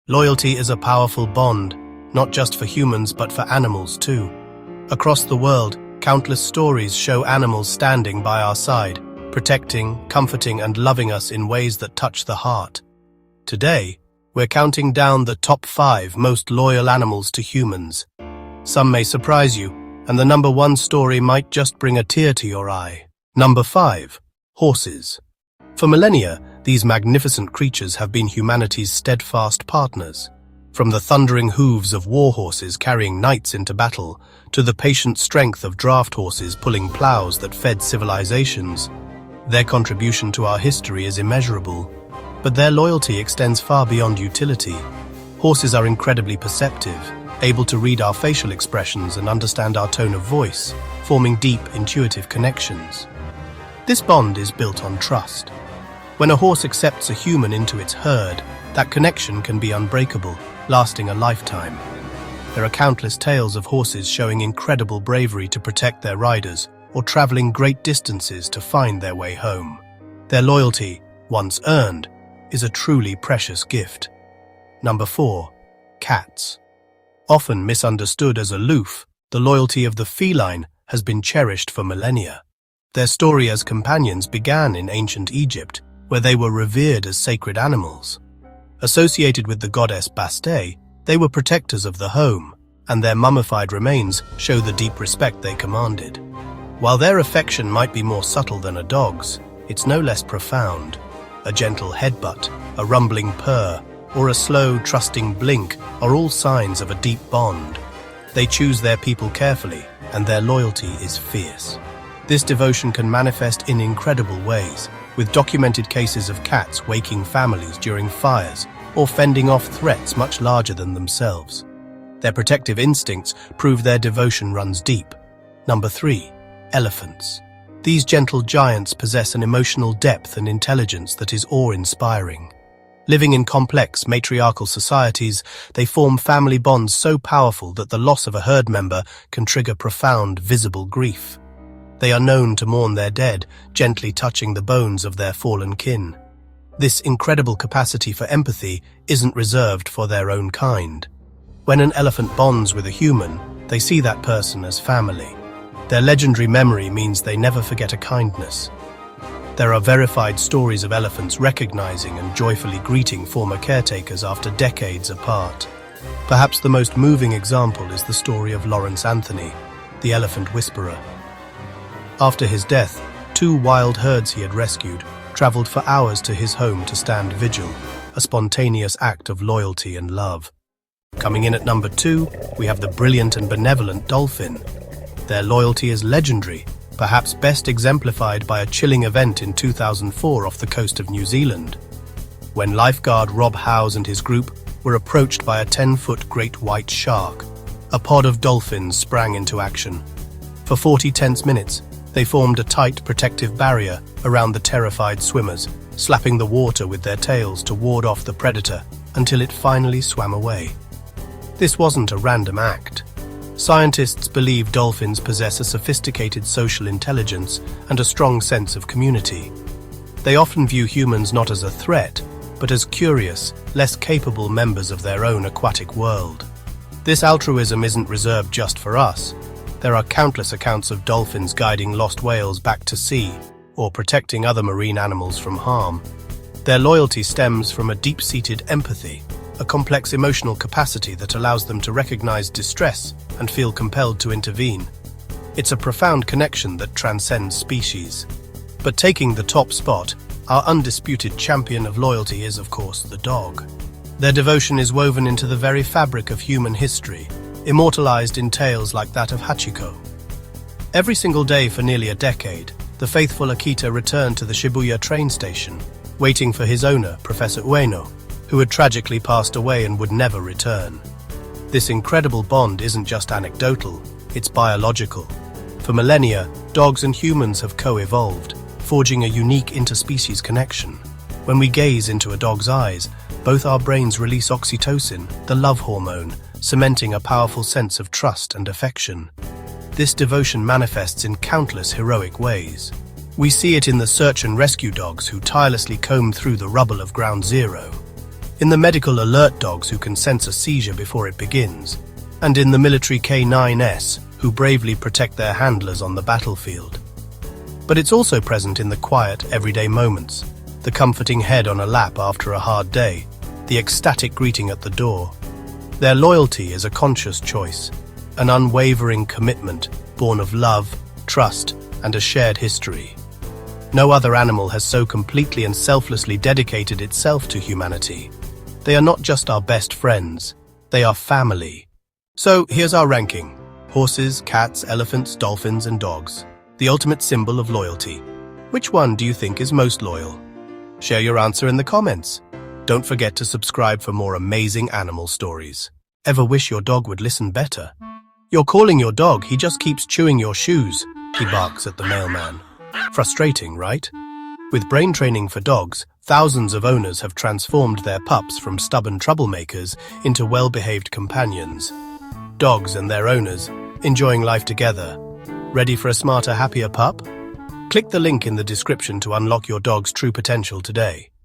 Loyalty is a powerful bond, not just for humans but for animals too. Across the world, countless stories show animals standing by our side, protecting, comforting, and loving us in ways that touch the heart. Today, we're counting down the top 5 most loyal animals to humans. Some may surprise you, and the number 1 story might just bring a tear to your eye. Number 5. Horses. For millennia, these magnificent creatures have been humanity's steadfast partners. From the thundering hooves of war horses carrying knights into battle, to the patient strength of draft horses pulling plows that fed civilizations, their contribution to our history is immeasurable. But their loyalty extends far beyond utility. Horses are incredibly perceptive, able to read our facial expressions and understand our tone of voice, forming deep, intuitive connections. This bond is built on trust. When a horse accepts a human into its herd, that connection can be unbreakable, lasting a lifetime. There are countless tales of horses showing incredible bravery to protect their riders, or traveling great distances to find their way home. Their loyalty, once earned, is a truly precious gift. Number 4. Cats. Often misunderstood as aloof, the loyalty of the feline has been cherished for millennia. Their story as companions began in ancient Egypt, where they were revered as sacred animals. Associated with the goddess Bastet, they were protectors of the home, and their mummified remains show the deep respect they commanded. While their affection might be more subtle than a dog's, it's no less profound. A gentle headbutt, a rumbling purr, or a slow, trusting blink are all signs of a deep bond. They choose their people carefully, and their loyalty is fierce. This devotion can manifest in incredible ways, with documented cases of cats waking families during fires or fending off threats much larger than themselves. Their protective instincts prove their devotion runs deep. Number 3. Elephants. These gentle giants possess an emotional depth and intelligence that is awe-inspiring. Living in complex, matriarchal societies, they form family bonds so powerful that the loss of a herd member can trigger profound, visible grief. They are known to mourn their dead, gently touching the bones of their fallen kin. This incredible capacity for empathy isn't reserved for their own kind. When an elephant bonds with a human, they see that person as family. Their legendary memory means they never forget a kindness. There are verified stories of elephants recognizing and joyfully greeting former caretakers after decades apart. Perhaps the most moving example is the story of Lawrence Anthony, the elephant whisperer. After his death, 2 wild herds he had rescued traveled for hours to his home to stand vigil, a spontaneous act of loyalty and love. Coming in at number 2, we have the brilliant and benevolent dolphin. Their loyalty is legendary, perhaps best exemplified by a chilling event in 2004 off the coast of New Zealand, when lifeguard Rob Howes and his group were approached by a 10-foot great white shark. A pod of dolphins sprang into action. For 40 tense minutes, they formed a tight, protective barrier around the terrified swimmers, slapping the water with their tails to ward off the predator until it finally swam away. This wasn't a random act. Scientists believe dolphins possess a sophisticated social intelligence and a strong sense of community. They often view humans not as a threat, but as curious, less capable members of their own aquatic world. This altruism isn't reserved just for us. There are countless accounts of dolphins guiding lost whales back to sea, or protecting other marine animals from harm. Their loyalty stems from a deep-seated empathy, a complex emotional capacity that allows them to recognize distress and feel compelled to intervene. It's a profound connection that transcends species. But taking the top spot, our undisputed champion of loyalty is, of course, the dog. Their devotion is woven into the very fabric of human history, immortalized in tales like that of Hachiko. Every single day for nearly a decade, the faithful Akita returned to the Shibuya train station, waiting for his owner, Professor Ueno, who had tragically passed away and would never return. This incredible bond isn't just anecdotal, it's biological. For millennia, dogs and humans have co-evolved, forging a unique interspecies connection. When we gaze into a dog's eyes, both our brains release oxytocin, the love hormone, cementing a powerful sense of trust and affection. This devotion manifests in countless heroic ways. We see it in the search and rescue dogs who tirelessly comb through the rubble of Ground Zero. in the medical alert dogs who can sense a seizure before it begins, and in the military K9s who bravely protect their handlers on the battlefield. But it's also present in the quiet, everyday moments, the comforting head on a lap after a hard day, the ecstatic greeting at the door. Their loyalty is a conscious choice, an unwavering commitment born of love, trust, and a shared history. No other animal has so completely and selflessly dedicated itself to humanity. They are not just our best friends, they are family. So here's our ranking: horses, cats, elephants, dolphins, and dogs. The ultimate symbol of loyalty. Which one do you think is most loyal? Share your answer in the comments. Don't forget to subscribe for more amazing animal stories. Ever wish your dog would listen better? You're calling your dog, he just keeps chewing your shoes, he barks at the mailman. Frustrating, right? With brain training for dogs, thousands of owners have transformed their pups from stubborn troublemakers into well-behaved companions. Dogs and their owners, enjoying life together. Ready for a smarter, happier pup? Click the link in the description to unlock your dog's true potential today.